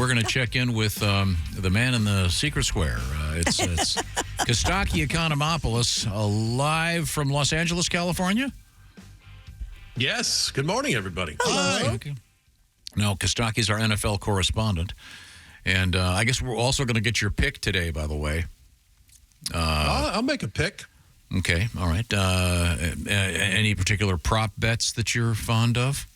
we're going to check in with the man in the secret square. It's Costaki Economopoulos, live from Los Angeles, California. Yes. Good morning, everybody. Hi. Okay. Now, Costaki's our NFL correspondent. And I guess we're also going to get your pick today, by the way. I'll make a pick. Okay. All right. Any particular prop bets that you're fond of?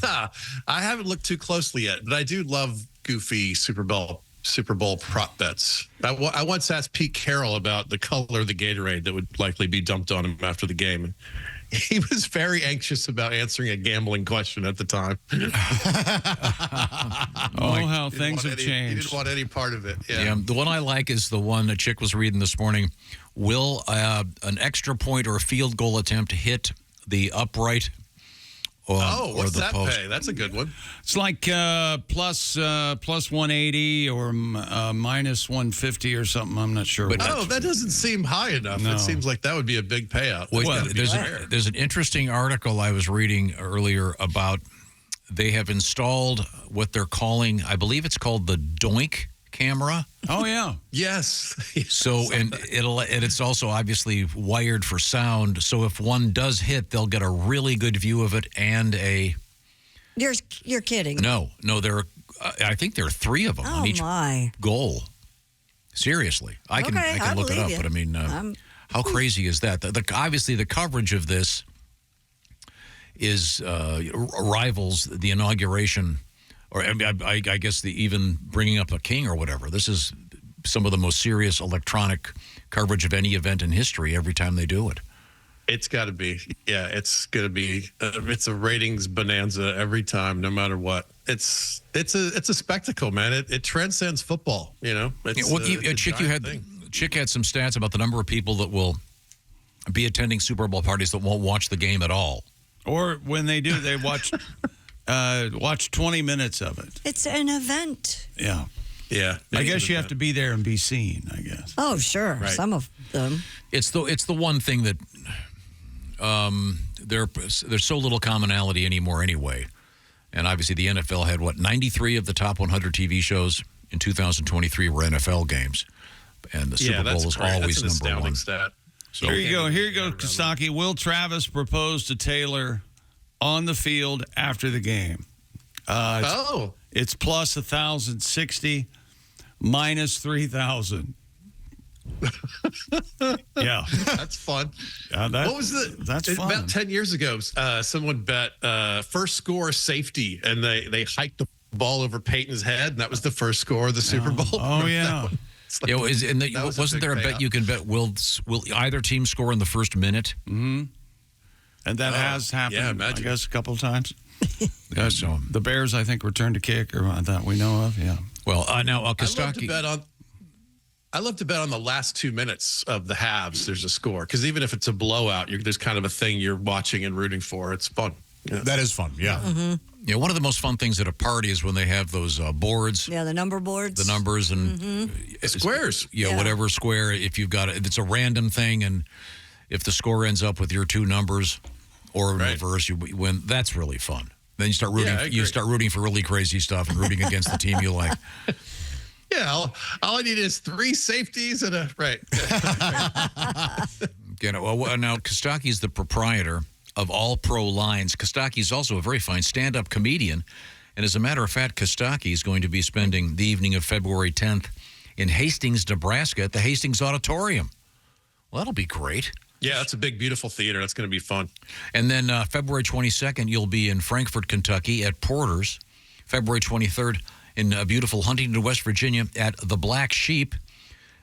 I haven't looked too closely yet, but I do love goofy Super Bowl prop bets. I once asked Pete Carroll about the color of the Gatorade that would likely be dumped on him after the game. And he was very anxious about answering a gambling question at the time. How things have changed. He didn't want any part of it. Yeah. The one I like is the one a chick was reading this morning. Will an extra point or a field goal attempt hit the upright what's or the that post? pay? That's a good one. It's like plus 180 or minus 150 or something. I'm not sure. But that doesn't seem high enough. No. It seems like that would be a big payout. Well, there's an interesting article I was reading earlier about they have installed what they're calling, I believe it's called the Doink camera. Oh yeah. Yes. So and it's also obviously wired for sound. So if one does hit, they'll get a really good view of it and a. You're kidding. No. I think there are 3 of them on each goal. Seriously, I can look it up. But I mean, how crazy is that? Obviously, the coverage of this is rivals the inauguration. Or I guess even bringing up a king or whatever. This is some of the most serious electronic coverage of any event in history every time they do it. It's got to be. Yeah, it's going to be. It's a ratings bonanza every time, no matter what. It's a spectacle, man. It transcends football. You know. Chick had some stats about the number of people that will be attending Super Bowl parties that won't watch the game at all. Or when they do, they watch. Watch 20 minutes of it. It's an event. Yeah. Yeah. I guess you have to be there and be seen, I guess. Oh, sure. Right. Some of them. It's the one thing that there's so little commonality anymore anyway. And obviously the NFL had, 93 of the top 100 TV shows in 2023 were NFL games. And the Super Bowl is always that's an number one. Stat. So, Here you go, Costaki. Will Travis propose to Taylor on the field after the game? It's plus 1,060, minus 3,000. Yeah, that's fun. What was that's fun. About 10 years ago, someone bet first score safety, and they hiked the ball over Peyton's head, and that was the first score of the Super Bowl. Oh yeah. Wasn't there a bet you can bet will either team score in the first minute? Mm-hmm. And that has happened, I guess, a couple of times. So the Bears, I think, returned a kick, or that we know of. Yeah. Well, now Costaki. I love to bet on the last 2 minutes of the halves. There's a score, because even if it's a blowout, there's kind of a thing you're watching and rooting for. It's fun. Yeah. That is fun. Yeah. Mm-hmm. Yeah. One of the most fun things at a party is when they have those boards. Yeah, the number boards. The numbers and squares. Whatever square. If you've got it's a random thing, and if the score ends up with your 2 numbers. Or in reverse, you win. That's really fun. Then you start rooting. You start rooting for really crazy stuff and rooting against the team you like. Yeah, all I need is 3 safeties and a right. Now Costaki is the proprietor of All Pro Lines. Costaki is also a very fine stand-up comedian, and as a matter of fact, Costaki is going to be spending the evening of February 10th in Hastings, Nebraska, at the Hastings Auditorium. Well, that'll be great. Yeah, that's a big, beautiful theater. That's going to be fun. And then February 22nd, you'll be in Frankfort, Kentucky at Porter's. February 23rd in beautiful Huntington, West Virginia at The Black Sheep.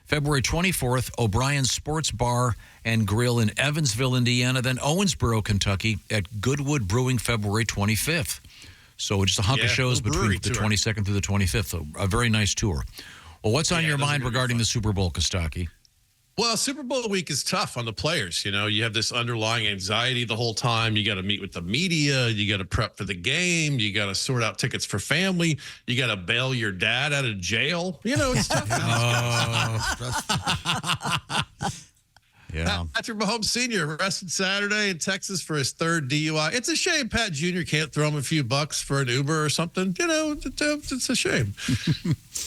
February 24th, O'Brien's Sports Bar and Grill in Evansville, Indiana. Then Owensboro, Kentucky at Goodwood Brewing February 25th. So just a hunk of shows between the 22nd through the 25th. So a very nice tour. Well, what's on your mind regarding the Super Bowl, Costaki? Well, Super Bowl week is tough on the players. You know, you have this underlying anxiety the whole time. You got to meet with the media. You got to prep for the game. You got to sort out tickets for family. You got to bail your dad out of jail. You know, it's tough. Yeah. Patrick Mahomes Sr. arrested Saturday in Texas for his third DUI. It's a shame Pat Jr. can't throw him a few bucks for an Uber or something. You know, it's a shame.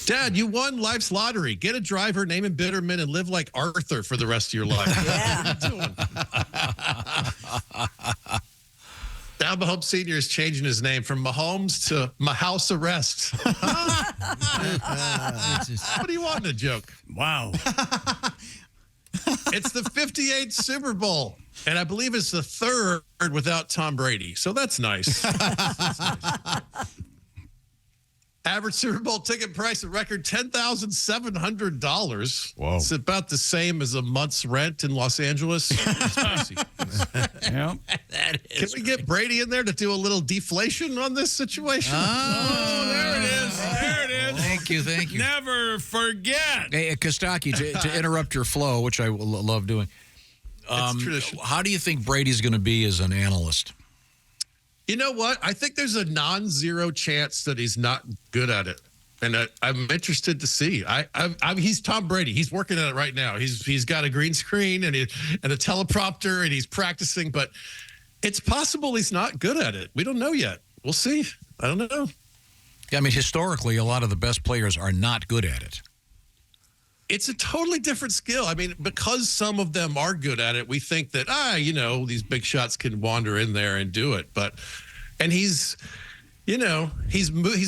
Dad, you won life's lottery. Get a driver, name him Bitterman, and live like Arthur for the rest of your life. Yeah. What are you doing? Now Mahomes Sr. is changing his name from Mahomes to Mahouse Arrest. What do you want in a joke? Wow. It's the 58th Super Bowl, and I believe it's the third without Tom Brady. So that's nice. That's nice. Average Super Bowl ticket price, a record $10,700. Whoa. It's about the same as a month's rent in Los Angeles. It's crazy. Yeah. Can we get Brady in there to do a little deflation on this situation? Oh, there it is. There it is. Thank you. Never forget. Hey, Kostaki, to interrupt your flow, which I love doing. It's tradition. How do you think Brady's going to be as an analyst? You know what? I think there's a non-zero chance that he's not good at it, and I'm interested to see. He's Tom Brady. He's working at it right now. He's got a green screen and a teleprompter, and he's practicing. But it's possible he's not good at it. We don't know yet. We'll see. I don't know. Yeah, I mean, historically, a lot of the best players are not good at it. It's a totally different skill. I mean, because some of them are good at it, we think that, these big shots can wander in there and do it. And he's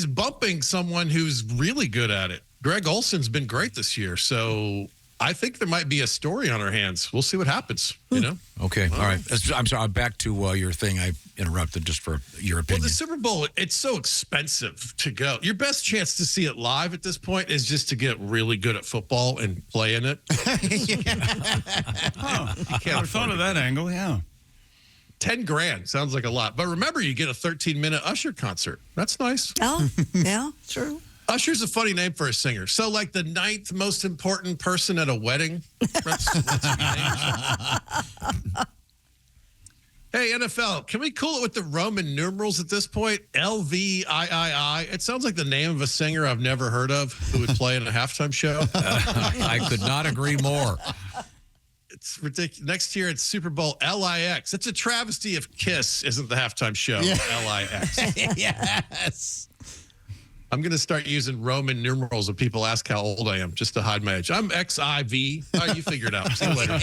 bumping someone who's really good at it. Greg Olson's been great this year. So I think there might be a story on our hands. We'll see what happens, Okay, all right. I'm sorry, back to your thing. I interrupted just for your opinion. Well, the Super Bowl, it's so expensive to go. Your best chance to see it live at this point is just to get really good at football and play in it. Oh, I never thought of that angle, yeah. $10,000 sounds like a lot. But remember, you get a 13-minute Usher concert. That's nice. Oh, yeah, true. Usher's a funny name for a singer. So, like the 9th most important person at a wedding. That's your name. Hey, NFL, can we cool it with the Roman numerals at this point? LVIII. It sounds like the name of a singer I've never heard of who would play in a halftime show. I could not agree more. It's ridiculous. Next year, it's Super Bowl LIX. It's a travesty if Kiss isn't the halftime show. Yeah. LIX. Yes. I'm going to start using Roman numerals when people ask how old I am, just to hide my age. I'm XIV. Oh, you figure it out. See you later.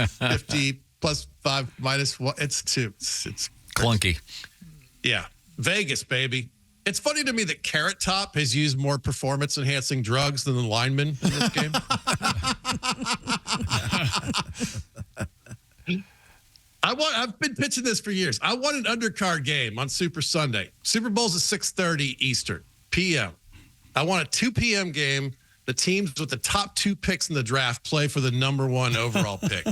50 plus 5 minus 1. It's 2. It's Clunky. Yeah. Vegas, baby. It's funny to me that Carrot Top has used more performance-enhancing drugs than the linemen in this game. I've been pitching this for years. I want an undercard game on Super Sunday. Super Bowl's at 6:30 Eastern p.m. I want a 2 p.m. game. The teams with the top 2 picks in the draft play for the number 1 overall pick.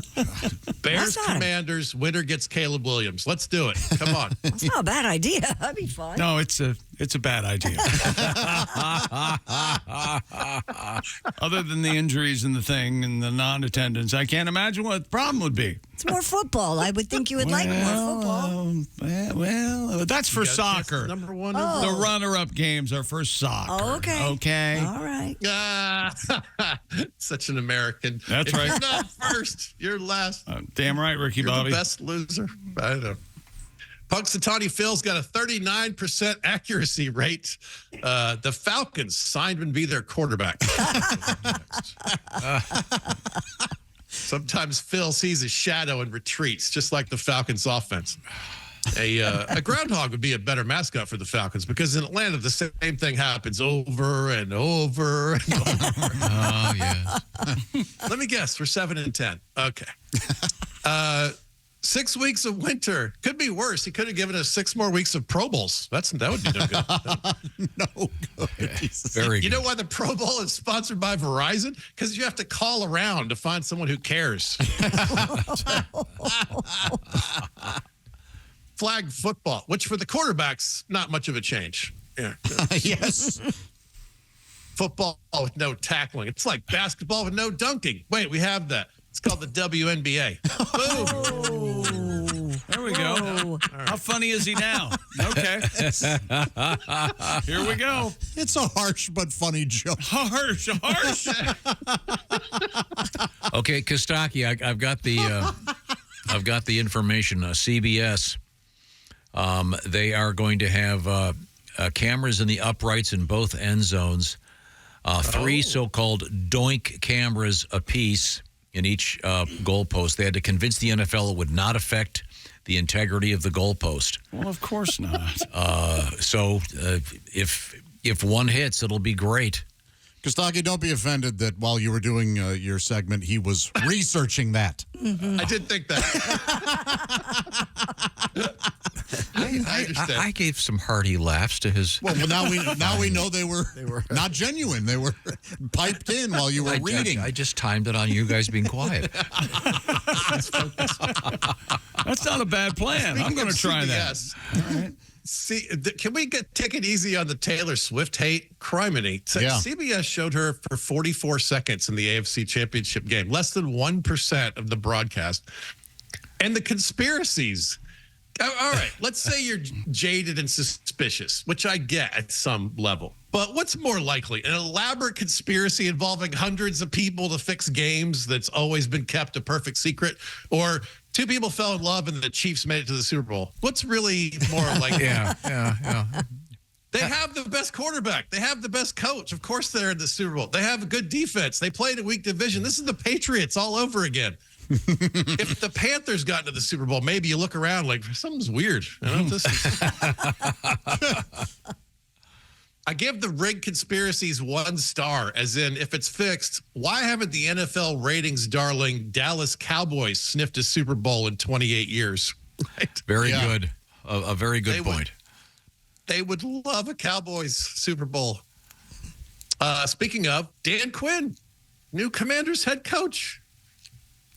Bears, Commanders, winner gets Caleb Williams. Let's do it. Come on. That's not a bad idea. That'd be fun. No, it's a bad idea. Other than the injuries and the thing and the non-attendance, I can't imagine what the problem would be. It's more football. I would think you would like more football. Well, that's for soccer. Number 1 Oh. The runner-up games are for soccer. Oh, okay. Okay. All right. Such an American. That's if right. You're not first. You're last. Damn right, Ricky You're Bobby. the best loser. I don't know. Punxsutawney Phil's got a 39% accuracy rate. The Falcons signed him to be their quarterback. Sometimes Phil sees a shadow and retreats, just like the Falcons' offense. A groundhog would be a better mascot for the Falcons because in Atlanta, the same thing happens over and over and over. Oh, yeah. Let me guess. We're 7-10. Okay. 6 weeks of winter. Could be worse. He could have given us 6 more weeks of Pro Bowls. That would be no good. No good. Yeah, very You good. know why the Pro Bowl is sponsored by Verizon? Because you have to call around to find someone who cares. Flag football, which for the quarterbacks, not much of a change. Yeah. Yes. Football with no tackling. It's like basketball with no dunking. Wait, we have that. It's called the WNBA. Boom. There we go. How funny is he now? Okay. Here we go. It's a harsh but funny joke. Harsh. Okay, Costaki, I've got the information. CBS, they are going to have cameras in the uprights in both end zones. 3 so-called doink cameras apiece in each goalpost. They had to convince the NFL it would not affect the integrity of the goalpost. Well, of course not. So if one hits, it'll be great. Costaki, don't be offended that while you were doing your segment, he was researching that. I did think that. I understand. I gave some hearty laughs to his. Well, now we know they were not genuine. They were piped in while you were reading. I just timed it on you guys being quiet. That's not a bad plan. I'm going to try that. All right. See, can we take it easy on the Taylor Swift hate? Criminy. Yeah. CBS showed her for 44 seconds in the AFC Championship game, less than 1% of the broadcast. And the conspiracies. All right, let's say you're jaded and suspicious, which I get at some level. But what's more likely? An elaborate conspiracy involving hundreds of people to fix games that's always been kept a perfect secret? Or 2 people fell in love and the Chiefs made it to the Super Bowl? What's really more likely? Yeah. They have the best quarterback. They have the best coach. Of course they're in the Super Bowl. They have a good defense. They played a weak division. This is the Patriots all over again. If the Panthers got into the Super Bowl, maybe you look around like, something's weird. I don't know if this is... I give the rigged conspiracies 1 star, as in, if it's fixed, why haven't the NFL ratings darling Dallas Cowboys sniffed a Super Bowl in 28 years? Right? Very good. A very good point. They would love a Cowboys Super Bowl. Speaking of, Dan Quinn, new Commanders head coach.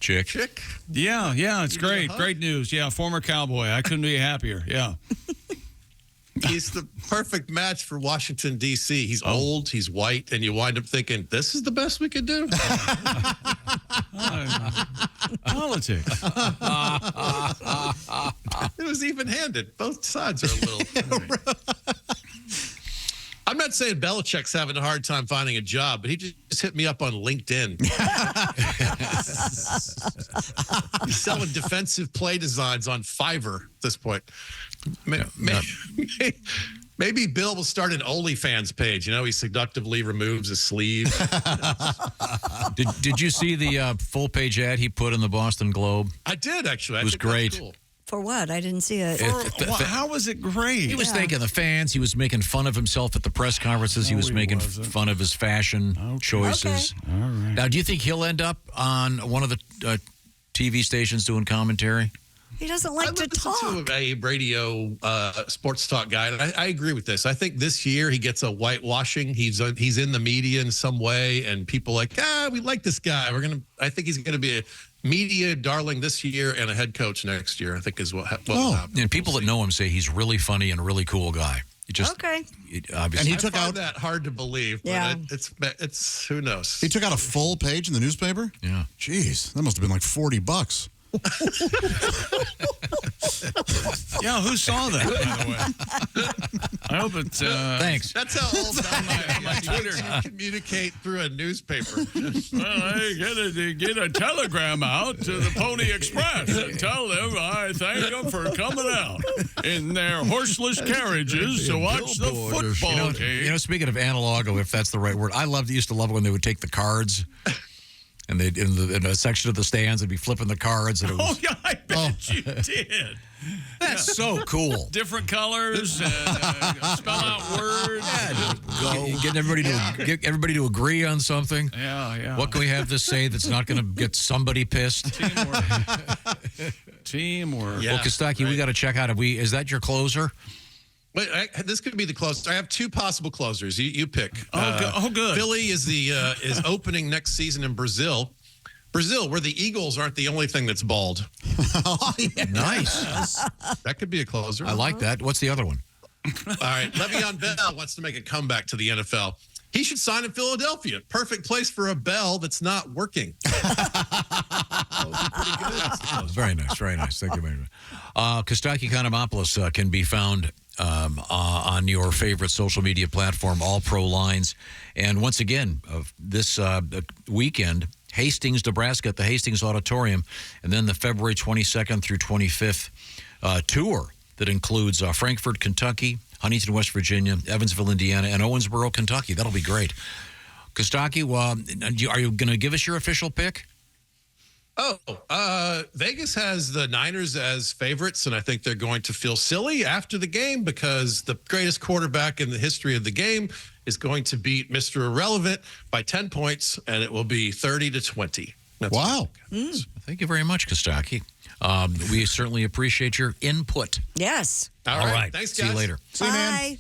Chick. Yeah, it's great. Great news. Yeah, former Cowboy. I couldn't be happier. Yeah. He's the perfect match for Washington, D.C. He's old, he's white, and you wind up thinking, this is the best we could do? Politics. It was even-handed. Both sides are a little... I'm not saying Belichick's having a hard time finding a job, but he just hit me up on LinkedIn. He's selling defensive play designs on Fiverr at this point. Maybe Bill will start an OnlyFans page. You know, he seductively removes his sleeve. Did you see the full-page ad he put in the Boston Globe? I did, actually. It was great. Cool. For what? I didn't see it. How was it great? He was thanking the fans. He was making fun of himself at the press conferences. He was making fun of his fashion choices. Okay. All right. Now, do you think he'll end up on one of the TV stations doing commentary? He doesn't like to talk. To a radio sports talk guy, and I agree with this. I think this year he gets a whitewashing. He's in the media in some way, and people like, we like this guy. I think he's gonna be a media darling this year and a head coach next year. I think is what will happen. And people that know him say he's really funny and a really cool guy. Obviously, and he took out that hard to believe. Yeah, but it's who knows. He took out a full page in the newspaper. Yeah, jeez, that must have been like $40. Yeah, who saw that, by the way? I hope it's... Thanks. That's how old on my Twitter. You communicate through a newspaper. Well, I get a telegram out to the Pony Express and tell them I thank them for coming out in their horseless carriages to watch the football game. You know, speaking of analog, if that's the right word, used to love it when they would take the cards and they'd in a section of the stands they'd be flipping the cards. And it was, I bet you did. That's so cool. Different colors, spell out words. Getting everybody to agree on something. Yeah. What can we have this say that's not going to get somebody pissed? Teamwork. Yeah, well, Costaki, we got to check out. Is that your closer? Wait, this could be the closer. I have 2 possible closers. You pick. Good. Philly is opening next season in Brazil. Brazil, where the Eagles aren't the only thing that's bald. Oh, yeah. Nice. That could be a closer. I like that. What's the other one? All right. Le'Veon Bell wants to make a comeback to the NFL. He should sign in Philadelphia. Perfect place for a bell that's not working. Very nice, very nice. Thank you very much. Costaki Economopoulos can be found on your favorite social media platform, All Pro Lines. And once again, this weekend, Hastings, Nebraska at the Hastings Auditorium, and then the February 22nd through 25th tour that includes Frankfort, Kentucky, Huntington, West Virginia, Evansville, Indiana, and Owensboro, Kentucky. That'll be great. Costaki, are you going to give us your official pick? Vegas has the Niners as favorites, and I think they're going to feel silly after the game because the greatest quarterback in the history of the game is going to beat Mr. Irrelevant by 10 points, and it will be 30-20. Wow. Thank you very much, Costaki. We certainly appreciate your input. Yes. All right. Thanks, guys. See you later. See you, man. Bye.